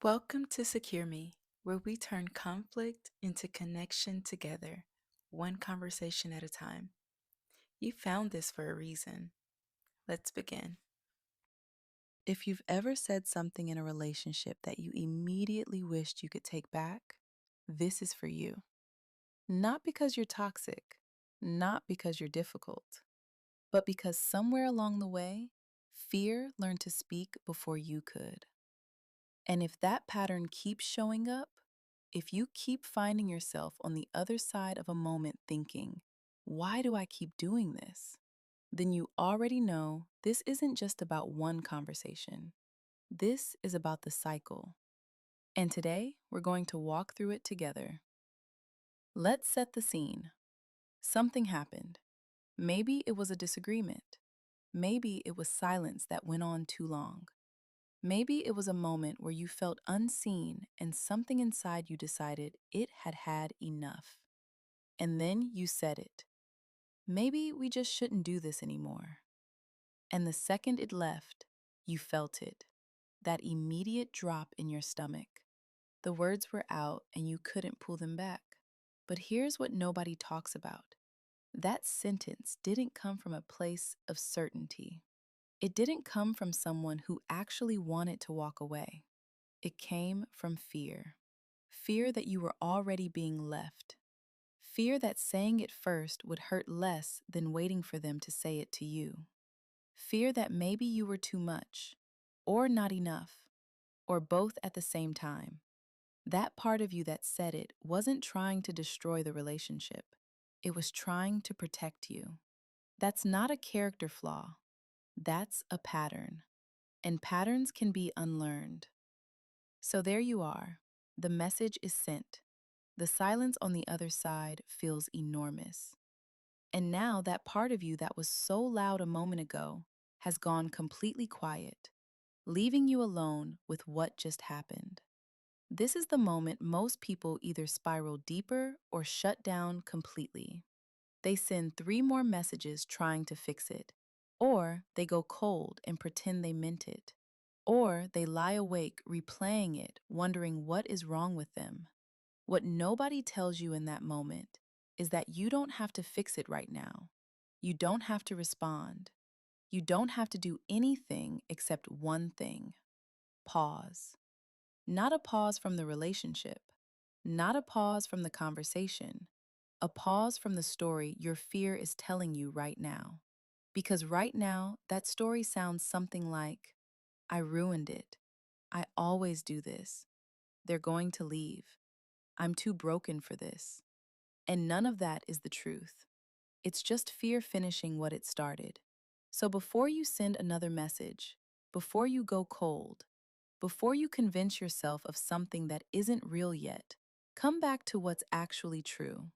Welcome to Secure Me, where we turn conflict into connection together, one conversation at a time. You found this for a reason. Let's begin. If you've ever said something in a relationship that you immediately wished you could take back, this is for you. Not because you're toxic, not because you're difficult, but because somewhere along the way, fear learned to speak before you could. And if that pattern keeps showing up, if you keep finding yourself on the other side of a moment thinking, why do I keep doing this? Then you already know this isn't just about one conversation. This is about the cycle. And today, we're going to walk through it together. Let's set the scene. Something happened. Maybe it was a disagreement. Maybe it was silence that went on too long. Maybe it was a moment where you felt unseen and something inside you decided it had had enough. And then you said it. Maybe we just shouldn't do this anymore. And the second it left, you felt it. That immediate drop in your stomach. The words were out and you couldn't pull them back. But here's what nobody talks about. That sentence didn't come from a place of certainty. It didn't come from someone who actually wanted to walk away. It came from fear. Fear that you were already being left. Fear that saying it first would hurt less than waiting for them to say it to you. Fear that maybe you were too much, or not enough, or both at the same time. That part of you that said it wasn't trying to destroy the relationship. It was trying to protect you. That's not a character flaw. That's a pattern. And patterns can be unlearned. So there you are. The message is sent. The silence on the other side feels enormous. And now that part of you that was so loud a moment ago has gone completely quiet, leaving you alone with what just happened. This is the moment most people either spiral deeper or shut down completely. They send 3 more messages trying to fix it, or they go cold and pretend they meant it, or they lie awake replaying it, wondering what is wrong with them. What nobody tells you in that moment is that you don't have to fix it right now. You don't have to respond. You don't have to do anything except one thing: pause. Not a pause from the relationship, not a pause from the conversation, a pause from the story your fear is telling you right now. Because right now, that story sounds something like, I ruined it. I always do this. They're going to leave. I'm too broken for this. And none of that is the truth. It's just fear finishing what it started. So before you send another message, before you go cold, before you convince yourself of something that isn't real yet, come back to what's actually true.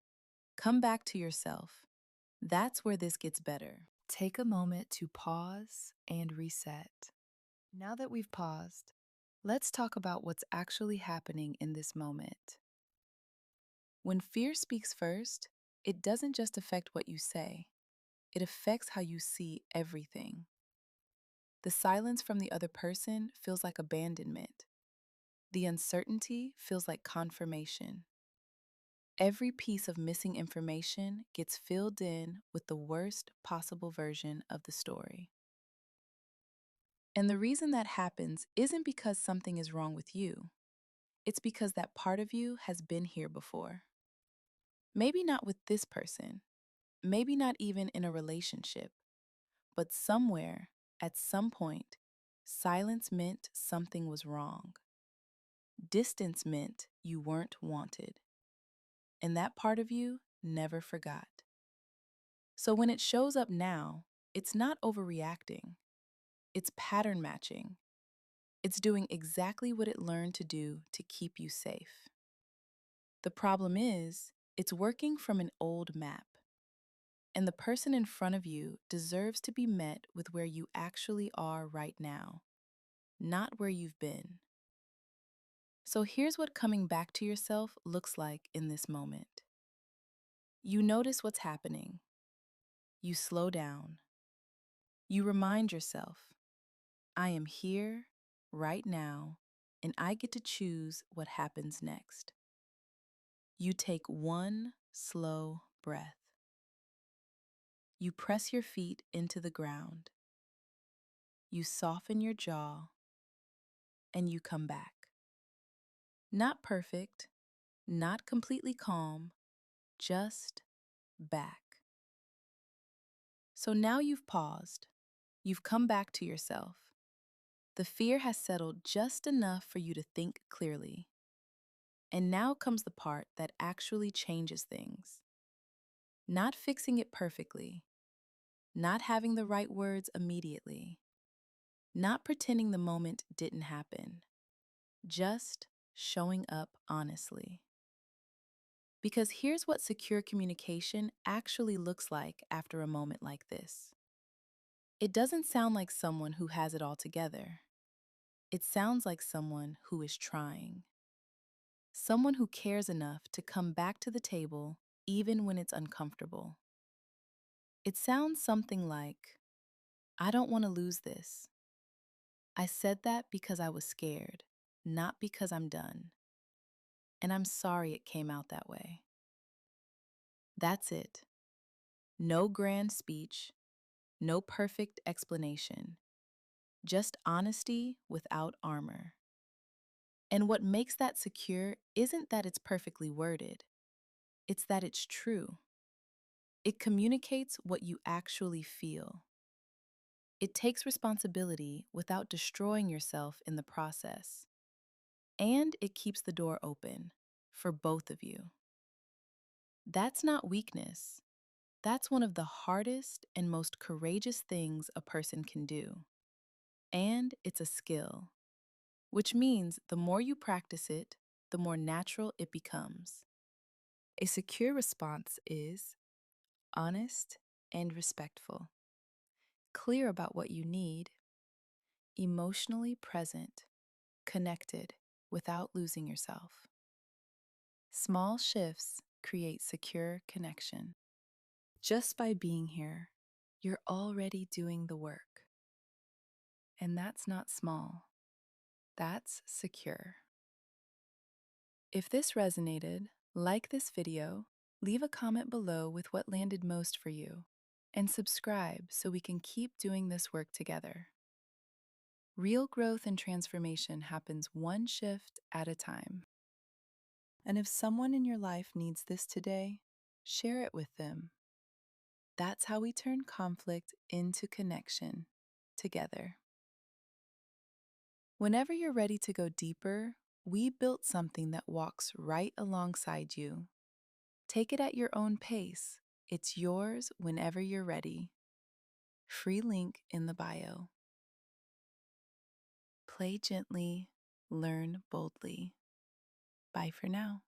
Come back to yourself. That's where this gets better. Take a moment to pause and reset. Now that we've paused, let's talk about what's actually happening in this moment. When fear speaks first, it doesn't just affect what you say, it affects how you see everything. The silence from the other person feels like abandonment. The uncertainty feels like confirmation. Every piece of missing information gets filled in with the worst possible version of the story. And the reason that happens isn't because something is wrong with you. It's because that part of you has been here before. Maybe not with this person, maybe not even in a relationship, but somewhere, at some point, silence meant something was wrong. Distance meant you weren't wanted. And that part of you never forgot. So when it shows up now, it's not overreacting. It's pattern matching. It's doing exactly what it learned to do to keep you safe. The problem is, it's working from an old map. And the person in front of you deserves to be met with where you actually are right now, not where you've been. So here's what coming back to yourself looks like in this moment. You notice what's happening. You slow down. You remind yourself, I am here, right now, and I get to choose what happens next. You take one slow breath. You press your feet into the ground. You soften your jaw, and you come back. Not perfect, not completely calm, just back. So now you've paused. You've come back to yourself. The fear has settled just enough for you to think clearly. And now comes the part that actually changes things. Not fixing it perfectly, not having the right words immediately, not pretending the moment didn't happen, just showing up honestly. Because here's what secure communication actually looks like after a moment like this. It doesn't sound like someone who has it all together. It sounds like someone who is trying. Someone who cares enough to come back to the table even when it's uncomfortable. It sounds something like, I don't want to lose this. I said that because I was scared, not because I'm done. And I'm sorry it came out that way. That's it. No grand speech, no perfect explanation, just honesty without armor. And what makes that secure isn't that it's perfectly worded, it's that it's true. It communicates what you actually feel. It takes responsibility without destroying yourself in the process. And it keeps the door open for both of you. That's not weakness. That's one of the hardest and most courageous things a person can do. And it's a skill, which means the more you practice it, the more natural it becomes. A secure response is honest and respectful, clear about what you need, emotionally present, connected without losing yourself. Small shifts create secure connection. Just by being here, you're already doing the work. And that's not small, that's secure. If this resonated, like this video, leave a comment below with what landed most for you, and subscribe so we can keep doing this work together. Real growth and transformation happens one shift at a time. And if someone in your life needs this today, share it with them. That's how we turn conflict into connection together. Whenever you're ready to go deeper, we built something that walks right alongside you. Take it at your own pace. It's yours whenever you're ready. Free link in the bio. Play gently, learn boldly. Bye for now.